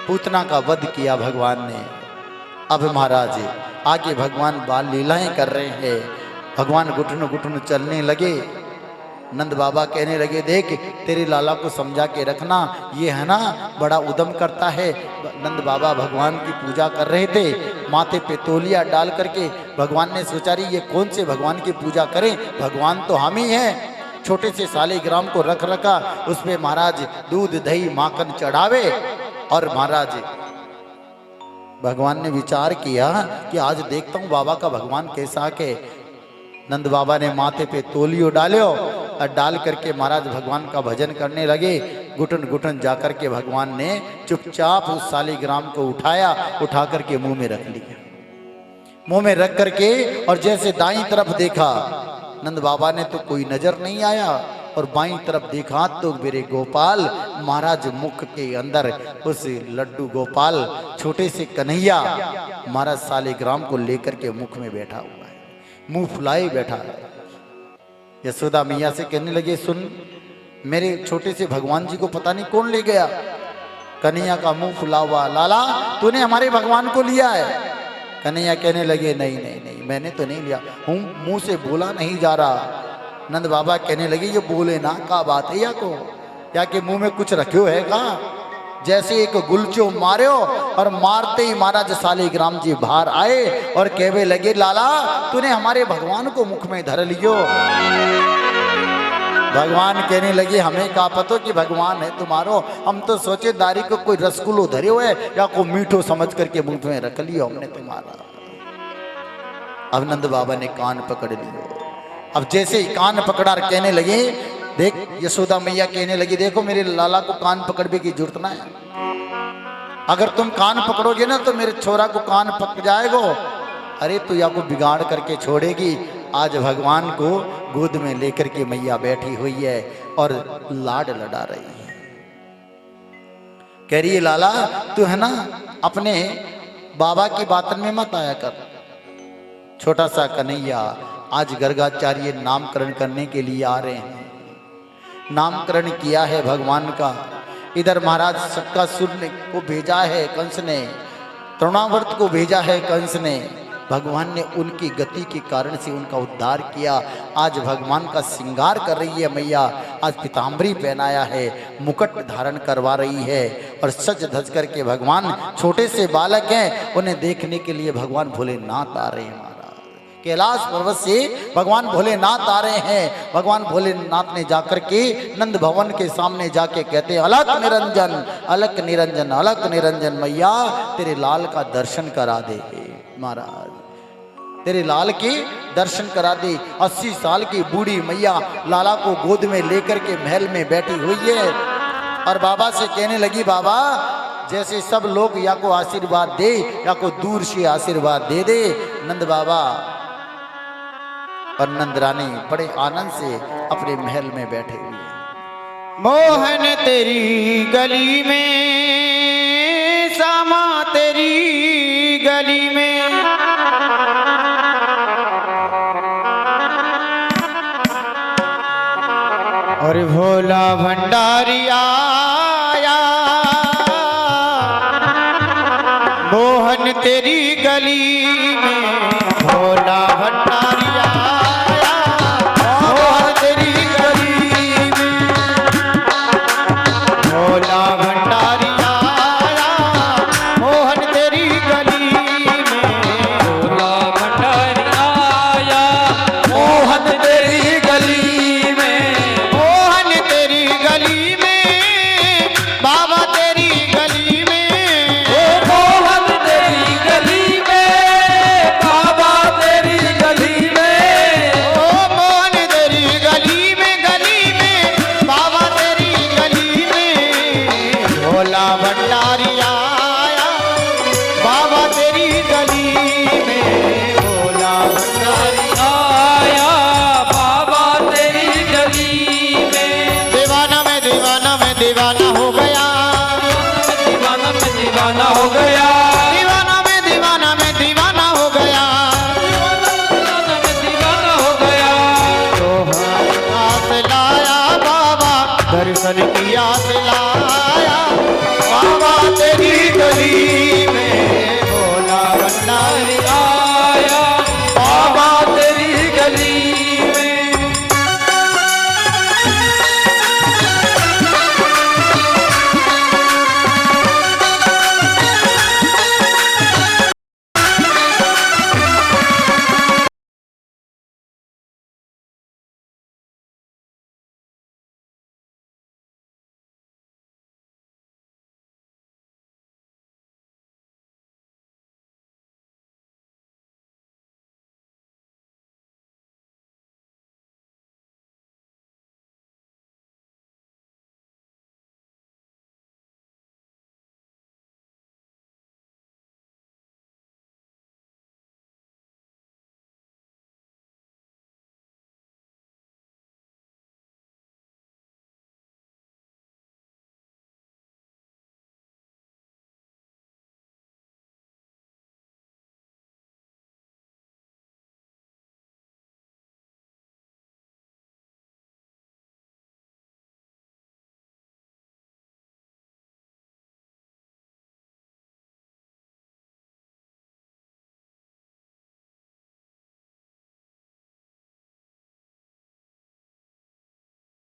पूतना का वध किया भगवान ने। अब महाराज आगे भगवान बाल लीलाएं कर रहे हैं। भगवान घुटन घुटन चलने लगे। नंद बाबा कहने लगे, देख तेरे लाला को समझा के रखना, ये है ना बड़ा उद्यम करता है। नंद बाबा भगवान की पूजा कर रहे थे, माथे पे तौलिया डाल करके। भगवान ने सोचा रही ये कौन से भगवान की पूजा करें, भगवान तो हम ही हैं। छोटे से सालीग्राम को रख रखा, उस पे महाराज दूध दही माखन चढ़ावे। और महाराज भगवान ने विचार किया कि आज देखता हूँ बाबा का भगवान कैसा के। नंद बाबा ने माथे पे तौलियो डालो और डाल करके महाराज भगवान का भजन करने लगे। घुटन घुटन जाकर के भगवान ने चुपचाप उस सालीग्राम को उठाया, उठा करके मुंह में रख लिया। मुंह में रख करके और जैसे दाईं तरफ देखा, नंद बाबा ने तो कोई नजर नहीं आया, और बाईं तरफ देखा तो मेरे गोपाल महाराज मुख के अंदर उस लड्डू गोपाल छोटे से कन्हैया महाराज सालीग्राम को लेकर के मुख में बैठा हुआ है, मुंह फुलाए बैठा है। यशोदा मैया से कहने लगे, सुन मेरे छोटे से भगवान जी को पता नहीं कौन ले गया। कन्हैया का मुंह फुला हुआ, लाला तूने हमारे भगवान को लिया है। कन्हैया कहने लगे, नहीं नहीं नहीं मैंने तो नहीं लिया हूँ, मुंह से बोला नहीं जा रहा। नंद बाबा कहने लगे, ये बोले ना का बात है या को, या के मुंह में कुछ रखियो है का। जैसे एक गुलचो मारो और मारते ही महाराज सालीग्राम जी बाहर आए और कहवे लगे, लाला तूने हमारे भगवान को मुख में धर लियो। भगवान कहने लगे, हमें का पतो कि भगवान है तुम्हारो, हम तो सोचे दारी को कोई रसगुल्लो धरे हुए या को मीठो समझ करके मुंह में रख लियो हमने तुम्हारा। अब नंद बाबा ने कान पकड़ लियो। अब जैसे ही कान पकड़ा कहने लगे, देख यशोदा मैया कहने लगी, देखो मेरे लाला को कान पकड़ने की जरूरत ना है, अगर तुम कान पकड़ोगे ना तो मेरे छोरा को कान पक जाएगो। अरे तो या को बिगाड़ करके छोड़ेगी। आज भगवान को गोद में लेकर के मैया बैठी हुई है और लाड लड़ा रही है। कह रही है, लाला तू है ना अपने बाबा की बातन में मत आया कर। छोटा सा कन्हैया आज गर्गाचार्य नामकरण करने के लिए आ रहे हैं। नामकरण किया है भगवान का। इधर महाराज शक्कासुर को भेजा है कंस ने, तृणावर्त को भेजा है कंस ने। भगवान ने उनकी गति के कारण से उनका उद्धार किया। आज भगवान का श्रृंगार कर रही है मैया, आज पीताम्बरी पहनाया है, मुकुट धारण करवा रही है और सज धज करके भगवान छोटे से बालक हैं, उन्हें देखने के लिए भगवान भोलेनाथ आ रहे हैं। कैलाश पर्वत से भगवान भोलेनाथ आ रहे हैं। भगवान भोलेनाथ ने जाकर के नंद भवन के सामने जाके कहते हैं, अलक निरंजन अलक निरंजन अलक निरंजन, मैया तेरे लाल का दर्शन करा दे महाराज, तेरे लाल के दर्शन करा दे। 80 साल की बूढ़ी मैया लाला को गोद में लेकर के महल में बैठी हुई है और बाबा से कहने लगी, बाबा जैसे सब लोग या को आशीर्वाद दे या को दूर से आशीर्वाद दे दे। नंद बाबा और नंद रानी बड़े आनंद से अपने महल में बैठे हुए हैं। मोहन तेरी गली में, सामा तेरी गली में, और भोला भंडारी आया। मोहन तेरी गली में, भोला भंडारी आया। मोहन तेरी गली में, भोला भंडारी आया। मोहन तेरी गली में, भोला भंडारी आया। मोहन तेरी गली में, मोहन तेरी गली में, बाबा तेरी गली में। मोहन तेरी गली में, बाबा तेरी गली में। मोहन तेरी गली में, बाबा तेरी गली में। भोला भंडारी